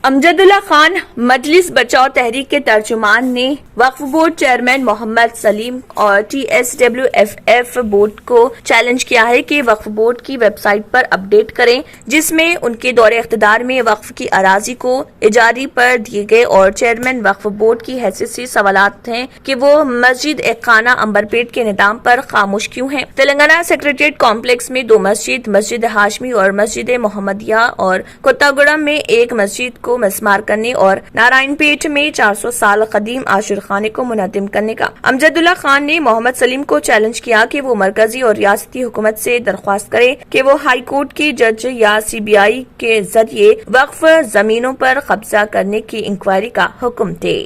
अमजदुल्ला खान मजलिस बचाओ तहरीक के तर्जुमान ने वक्फ बोर्ड चेयरमैन मोहम्मद सलीम और TSWFF बोर्ड को चैलेंज किया है कि वक्फ बोर्ड की वेबसाइट पर अपडेट करें, जिसमें उनके दौरे इख्तिदार में वक्फ की अराजी को इजारी पर दिए गए और चेयरमैन वक्फ बोर्ड की हैसियत से सवालात हैं कि वो मस्जिद ए खाना अंबरपेट के निदाम पर खामोश क्यों हैं। तेलंगाना सेक्रेटरीट कॉम्प्लेक्स में 2 मस्जिद, मस्जिद हाशमी और मस्जिद मोहम्मदिया और कोत्तागुड़म में एक मस्जिद को मस्मार करने और नारायणपेट में 400 साल कदीम आशिर खाने को मुनज़्ज़म करने का। अमजदुल्ला खान ने मोहम्मद सलीम को चैलेंज किया कि वो मरकजी और रियासती हुकूमत से दरख्वास्त करे कि वो हाई कोर्ट के जज या CBI के जरिए वक्फ जमीनों पर कब्जा करने की इंक्वायरी का हुक्म दे।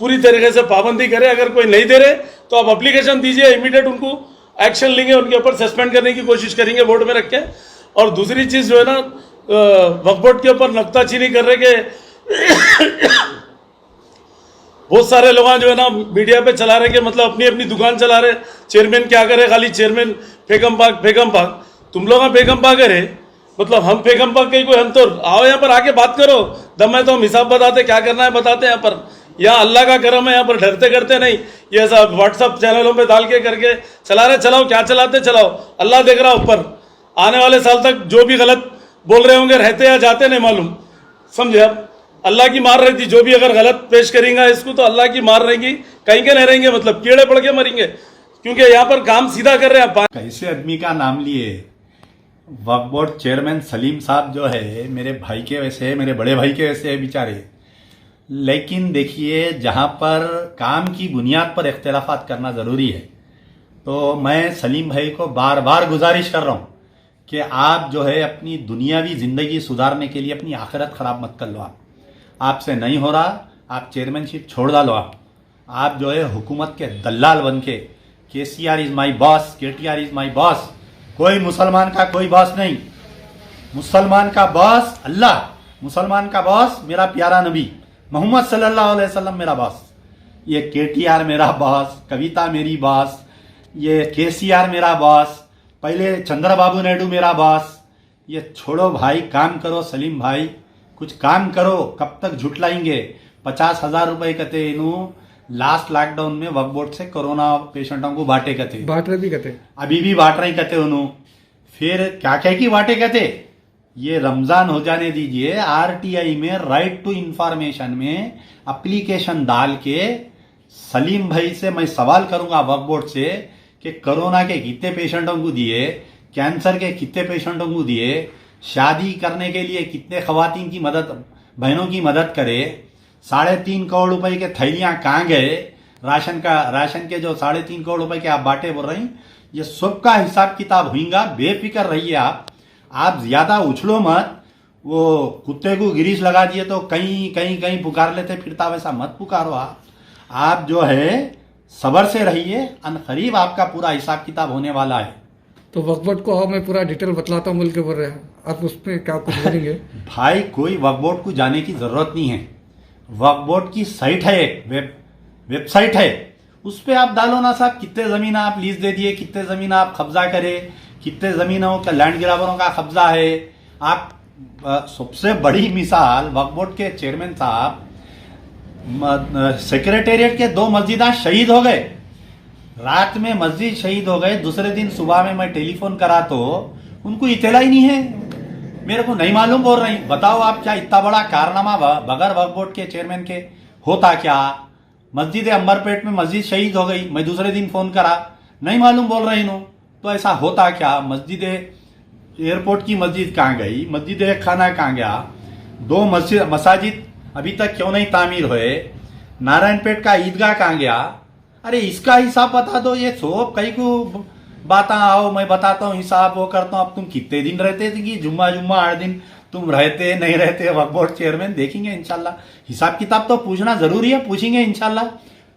पूरी तरीके से पाबंदी करे। अगर कोई नहीं दे रहे तो आप एप्लीकेशन दीजिए, इमीडिएट उनको एक्शन लेंगे, उनके ऊपर सस्पेंड करने की कोशिश करेंगे बोर्ड में रख के। और दूसरी चीज जो है ना, वक्फ बोर्ड के ऊपर नुक्ताचीनी कर रहे के बहुत सारे लोग जो है ना मीडिया पे चला रहे कि मतलब अपनी अपनी दुकान चला रहे, चेयरमैन क्या करे, खाली चेयरमैन फेकम पाक तुम लोग फेकम पाक है, मतलब हम फेकम पाक के कोई, हम तो आओ यहाँ पर आके बात करो, दम है तो हम हिसाब बताते, क्या करना है बताते। यहाँ पर यहाँ अल्लाह का करम है, यहाँ पर डरते करते नहीं, ये सब व्हाट्सअप चैनलों पे डाल के करके चला रहे, चलाओ क्या चलाते चलाओ, अल्लाह देख रहा ऊपर। आने वाले साल तक जो भी गलत बोल रहे होंगे, रहते या जाते नहीं मालूम, समझे आप। अल्लाह की मार रही थी, जो भी अगर गलत पेश करेंगे इसको तो अल्लाह की मार रहेगी, कहीं के नहीं रहेंगे, मतलब कीड़े पड़ के मरेंगे, क्योंकि यहाँ पर काम सीधा कर रहे हैं। कैसे आदमी का नाम लिए वक्फ बोर्ड चेयरमैन सलीम साहब जो है, मेरे भाई के वैसे है, मेरे बड़े भाई के वैसे है बेचारे। लेकिन देखिए, जहाँ पर काम की बुनियाद पर इख्तिलाफात करना जरूरी है, तो मैं सलीम भाई को बार बार गुजारिश कर रहा हूँ कि आप जो है अपनी दुनियावी जिंदगी सुधारने के लिए अपनी आखिरत खराब मत कर लो। आपसे नहीं हो रहा, आप चेयरमैनशिप छोड़ डालो। आप जो है हुकूमत के दलाल बन के KCR is my boss, KTR is my boss. कोई मुसलमान का कोई बॉस नहीं, मुसलमान का बॉस अल्लाह, मुसलमान का बॉस मेरा प्यारा नबी मोहम्मद सल्लल्लाहु अलैहि वसल्लम मेरा बॉस। ये KTR मेरा बॉस, कविता मेरी बॉस, ये KCR मेरा बॉस, पहले चंद्रबाबू नायडू मेरा बॉस। ये छोड़ो भाई, काम करो सलीम भाई, कुछ काम करो। कब तक झुटलाएंगे। 50,000 रुपए कते इनू लास्ट लॉकडाउन में वक्फ बोर्ड से कोरोना पेशेंटों को बांटे कते, बांट रहे भी कते, अभी भी बांट रहे कते उन्हों। फिर क्या क्या की बांटे कते, ये रमजान हो जाने दीजिए। RTI में राइट टू इंफॉर्मेशन में एप्लीकेशन डाल के सलीम भाई से मैं सवाल करूंगा वक्फ बोर्ड से कि कोरोना के कितने पेशेंटों को दिए, कैंसर के कितने पेशेंटों को दिए, शादी करने के लिए कितने खवातीन की मदद, बहनों की मदद करे, 3.5 करोड़ रुपए के थैलियां कहाँ गए, राशन के जो 3.5 करोड़ रुपए के आप बांटे बोल रहे हैं, ये सबका हिसाब किताब होगा। बेफिक्र रहिए आप ज्यादा उछलो मत। वो कुत्ते को गिरीश लगा दिए तो कहीं पुकार लेते फिरता, वैसा मत पुकारो। आप जो है सबर से रहिए, अनकरीब आपका पूरा हिसाब किताब होने वाला है। तो वक्फ बोर्ड को मैं पूरा डिटेल बतलाता हूँ बोल के बोल रहे हैं, आप उस पर क्या कुछ बोलेंगे? भाई कोई वक्फ बोर्ड को जाने की जरूरत नहीं है। वक्फ बोर्ड की साइट है, एक वेबसाइट है, उस पर आप डालो ना साहब, कितने जमीन आप लीज दे दिए, कितने जमीन आप कब्जा करे, कितने जमीनों का लैंड ग्राबरों का कब्जा है। आप सबसे बड़ी मिसाल, वक्फ बोर्ड के चेयरमैन साहब सेक्रेटेरिएट के 2 मस्जिदां शहीद हो गए, रात में मस्जिद शहीद हो गए। दूसरे दिन सुबह में मैं टेलीफोन करा तो उनको इतला ही नहीं है, मेरे को नहीं मालूम बोल रही। बताओ आप, क्या इतना बड़ा कारनामा बगैर वक्फ बोर्ड के चेयरमैन के होता क्या? मस्जिद अंबरपेट में मस्जिद शहीद हो गई, मैं दूसरे दिन फोन करा, नहीं मालूम बोल रही हूँ, तो ऐसा होता क्या? मस्जिद एयरपोर्ट की मस्जिद कहाँ गई, मस्जिद खाना कहाँ गया, 2 मसाजिद अभी तक क्यों नहीं तामीर हुए, नारायणपेट का ईदगाह कहाँ गया? अरे इसका हिसाब बता दो। ये सब कई को बात आओ, मैं बताता हूँ हिसाब, वो करता हूँ। अब तुम कितने दिन रहते थे कि जुम्मा 8 दिन तुम रहते नहीं रहते वक्फ बोर्ड चेयरमैन, देखेंगे इंशाल्लाह। हिसाब किताब तो पूछना जरूरी है, पूछेंगे इंशाल्लाह,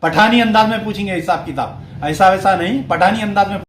पठानी अंदाज में पूछेंगे हिसाब किताब, ऐसा वैसा नहीं, पठानी अंदाज में।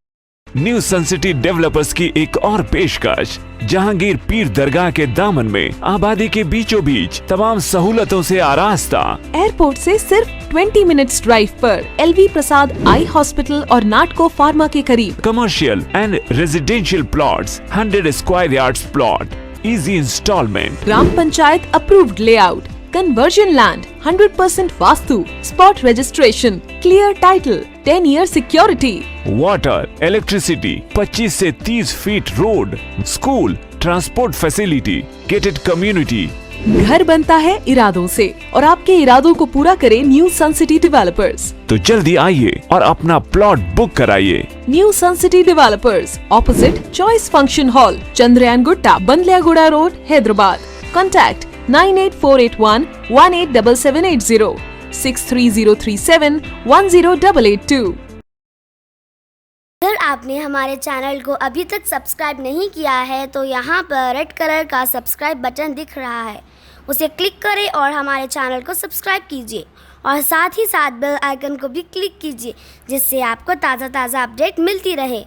न्यू सन सिटी डेवलपर्स की एक और पेशकश, जहांगीर पीर दरगाह के दामन में आबादी के बीचों बीच तमाम सहूलतों से आरास्ता, एयरपोर्ट से सिर्फ 20 मिनट्स ड्राइव पर LV प्रसाद आई हॉस्पिटल और नाटको फार्मा के करीब। Commercial and residential plots, 100 square yards plot, easy installment. Gram panchayat approved layout, conversion land, 100% vastu, spot registration, clear title, 10 year security. Water, electricity, 25 से 30 feet road, school, transport facility, gated community. घर बनता है इरादों से और आपके इरादों को पूरा करे न्यू सन सिटी डेवलपर्स। तो जल्दी आइए और अपना प्लॉट बुक कराइए। New sun city developers, opposite choice function hall, Chandrayangutta, Bandlaguda road, Hyderabad. Contact 9848118780, 63037108882। अगर आपने हमारे चैनल को अभी तक सब्सक्राइब नहीं किया है तो यहाँ पर रेड कलर का सब्सक्राइब बटन दिख रहा है, उसे क्लिक करें और हमारे चैनल को सब्सक्राइब कीजिए और साथ ही साथ बेल आइकन को भी क्लिक कीजिए, जिससे आपको ताज़ा अपडेट मिलती रहे।